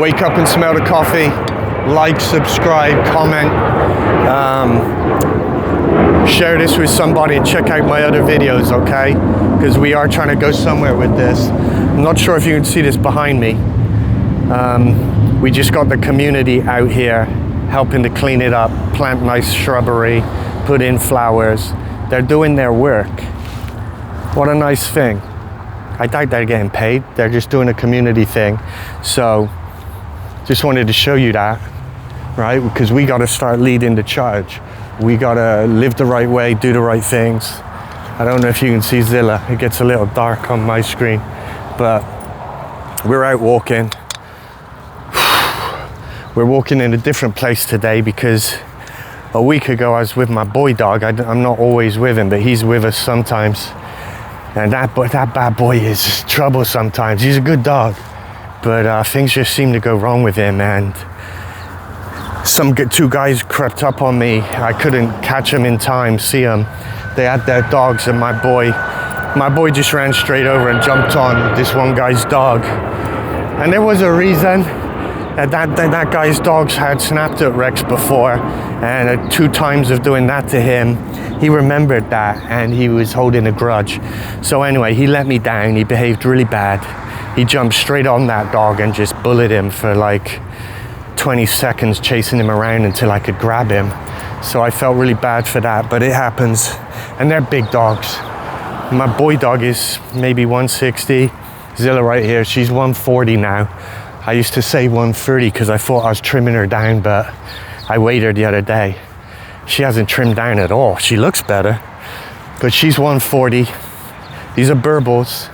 Wake up and smell the coffee. Like, subscribe, comment, share this with somebody and check out my other videos, okay? Because we are trying to go somewhere with this. I'm not sure if you can see this behind me. We just got the community out here helping to clean it up, plant nice shrubbery, put in flowers. They're doing their work. What a nice thing. I doubt they're getting paid. They're just doing a community thing. So just wanted to show you that, right? Because we got to start leading the charge. We got to live the right way, do the right things. I don't know if you can see Zilla. It gets a little dark on my screen, but we're out walking. We're walking in a different place today because a week ago I was with my boy dog. I'm not always with him, but he's with us sometimes. And that bad boy is trouble sometimes. He's a good dog, but things just seem to go wrong with him. And two guys crept up on me. I couldn't catch them in time, see them. They had their dogs, and my boy just ran straight over and jumped on this one guy's dog. And there was a reason. That guy's dogs had snapped at Rex before, and 2 times of doing that to him, he remembered that and he was holding a grudge. So anyway, he let me down. He behaved really bad. He jumped straight on that dog and just bullied him for like 20 seconds, chasing him around until I could grab him. So I felt really bad for that, but it happens. And they're big dogs. My boy dog is maybe 160. Zilla right here, she's 140 now. I used to say 130 because I thought I was trimming her down, but I weighed her the other day. She hasn't trimmed down at all. She looks better, but she's 140. These are Burbles,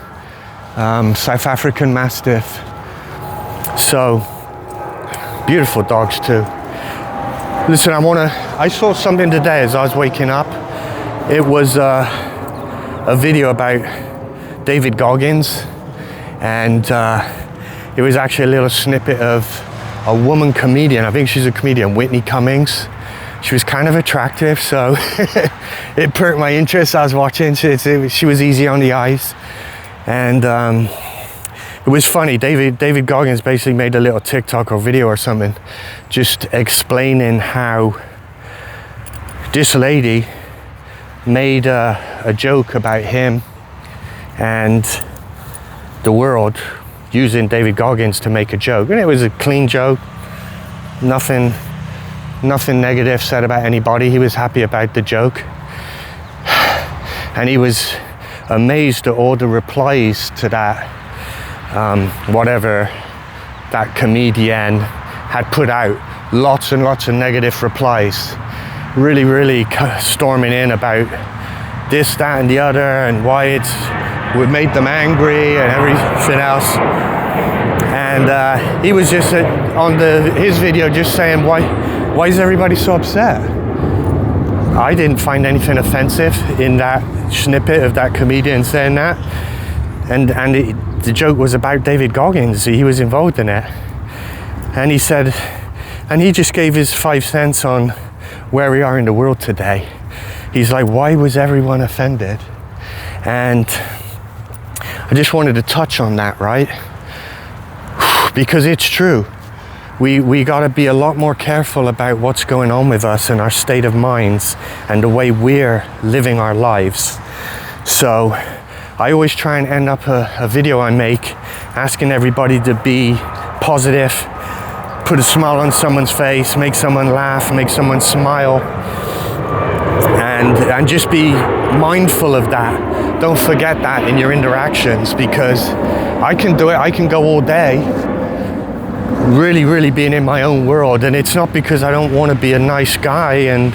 South African Mastiff. So, beautiful dogs too. Listen, I saw something today as I was waking up. It was a video about David Goggins, and it was actually a little snippet of a woman comedian. I think she's a comedian, Whitney Cummings. She was kind of attractive, so it perked my interest. I was watching. She was easy on the eyes, and it was funny. David Goggins basically made a little TikTok or video or something, just explaining how this lady made a joke about him and the world, using David Goggins to make a joke. And it was a clean joke. Nothing negative said about anybody. He was happy about the joke. And he was amazed at all the replies to that, whatever that comedian had put out. Lots and lots of negative replies. Really storming in about this, that, and the other, and why it made them angry and everything else. And he was just on his video just saying, why is everybody so upset? I didn't find anything offensive in that snippet of that comedian saying that. And the joke was about David Goggins. He was involved in it. And he said, and he just gave his 5 cents on where we are in the world today. He's like, why was everyone offended? And I just wanted to touch on that, right? Because it's true. We got to be a lot more careful about what's going on with us and our state of minds and the way we're living our lives. So I always try and end up a video I make asking everybody to be positive, put a smile on someone's face, make someone laugh, make someone smile, and just be mindful of that. Don't forget that in your interactions, because I can do it. I can go all day really being in my own world, and it's not because I don't want to be a nice guy and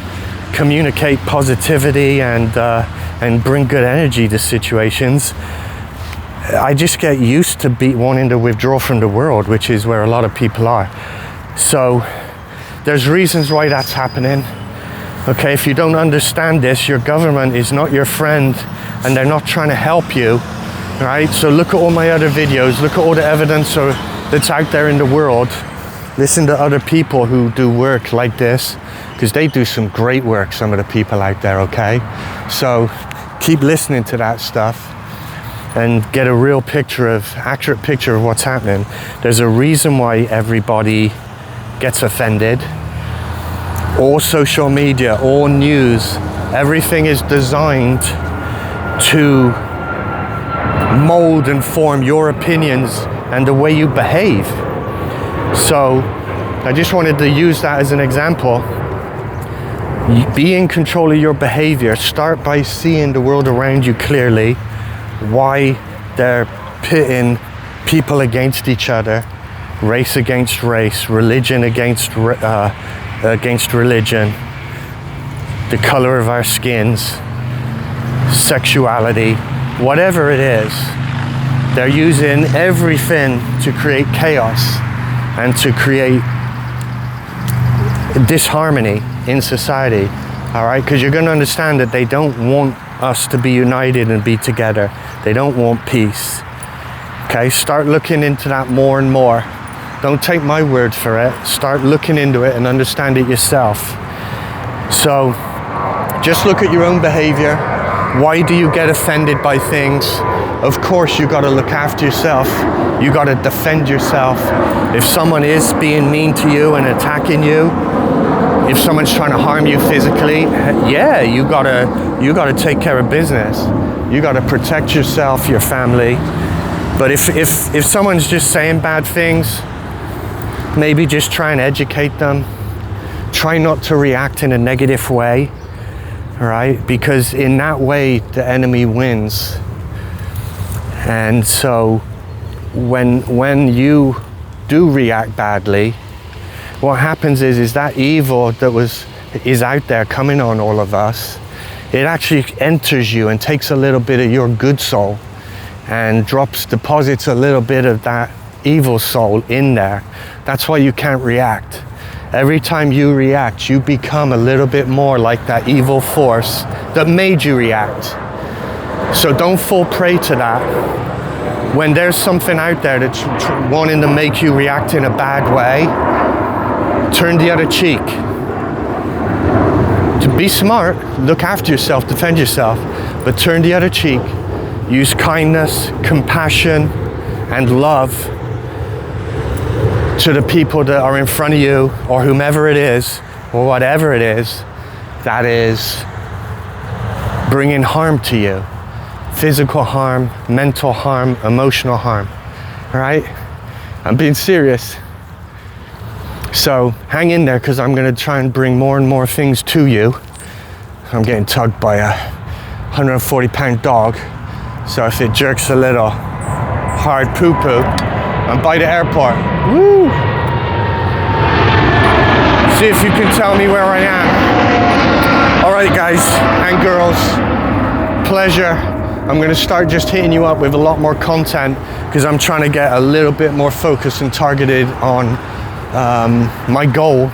communicate positivity and bring good energy to situations. I just get used to wanting to withdraw from the world, which is where a lot of people are. So there's reasons why that's happening. Okay, if you don't understand this, your government is not your friend and they're not trying to help you, right? So look at all my other videos, look at all the evidence that's out there in the world. Listen to other people who do work like this, because they do some great work, some of the people out there, okay? So keep listening to that stuff. and get a real accurate picture of what's happening, there's a reason why everybody gets offended. All social media, all news, everything is designed to mold and form your opinions and the way you behave. So I just wanted to use that as an example. Be in control of your behavior. Start by seeing the world around you clearly, why they're pitting people against each other, race against race, religion against religion, the color of our skins, sexuality, whatever it is. They're using everything to create chaos and to create disharmony in society, all right? Because you're going to understand that they don't want us to be united and be together. They don't want peace. Okay, start looking into that more and more. Don't take my word for it. Start looking into it and understand it yourself. So just look at your own behavior. Why do you get offended by things? Of course, you got to look after yourself. You got to defend yourself. If someone is being mean to you and attacking you, if someone's trying to harm you physically, yeah, you gotta take care of business. You gotta protect yourself, your family. But if someone's just saying bad things, maybe just try and educate them. Try not to react in a negative way, all right? Because in that way, the enemy wins. And so when you do react badly, what happens is that evil that is out there coming on all of us, it actually enters you and takes a little bit of your good soul and deposits a little bit of that evil soul in there. That's why you can't react. Every time you react, you become a little bit more like that evil force that made you react. So don't fall prey to that. When there's something out there that's wanting to make you react in a bad way, turn the other cheek. To be smart, look after yourself, defend yourself, but turn the other cheek. Use kindness, compassion, and love to the people that are in front of you, or whomever it is, or whatever it is that is bringing harm to you. Physical harm, mental harm, emotional harm. All right? I'm being serious. So hang in there, because I'm going to try and bring more and more things to you. I'm getting tugged by a 140-pound dog. So if it jerks a little hard poo-poo, I'm by the airport. Woo! See if you can tell me where I am. All right, guys and girls, pleasure. I'm going to start just hitting you up with a lot more content, because I'm trying to get a little bit more focused and targeted on my goal,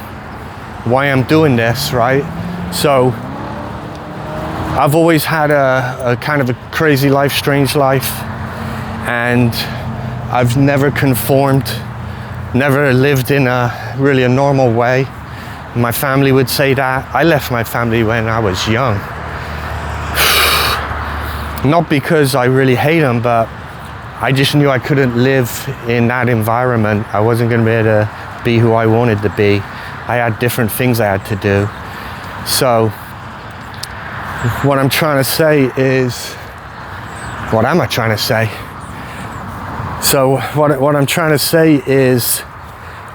why I'm doing this, right? So I've always had a kind of a crazy life, strange life, and I've never conformed, never lived in really a normal way. My family would say that. I left my family when I was young. Not because I really hate them, but I just knew I couldn't live in that environment. I wasn't going to be able to be who I wanted to be. I had different things I had to do. So what I'm trying to say is, what am I trying to say? So what I'm trying to say is,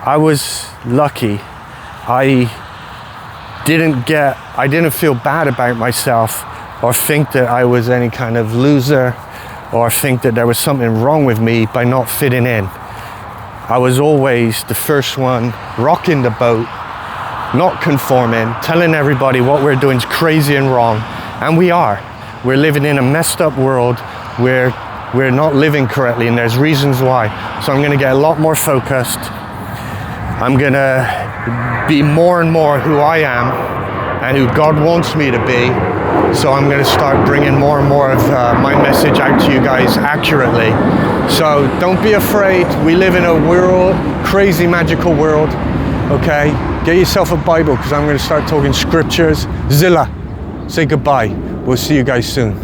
I was lucky. I didn't feel bad about myself, or think that I was any kind of loser, or think that there was something wrong with me by not fitting in. I was always the first one rocking the boat, not conforming, telling everybody what we're doing is crazy and wrong. And we are. We're living in a messed up world where we're not living correctly, and there's reasons why. So I'm gonna get a lot more focused. I'm gonna be more and more who I am and who God wants me to be. So I'm going to start bringing more and more of my message out to you guys accurately. So don't be afraid. We live in a world, crazy magical world. Okay, get yourself a Bible, because I'm going to start talking scriptures. Zilla, say goodbye. We'll see you guys soon.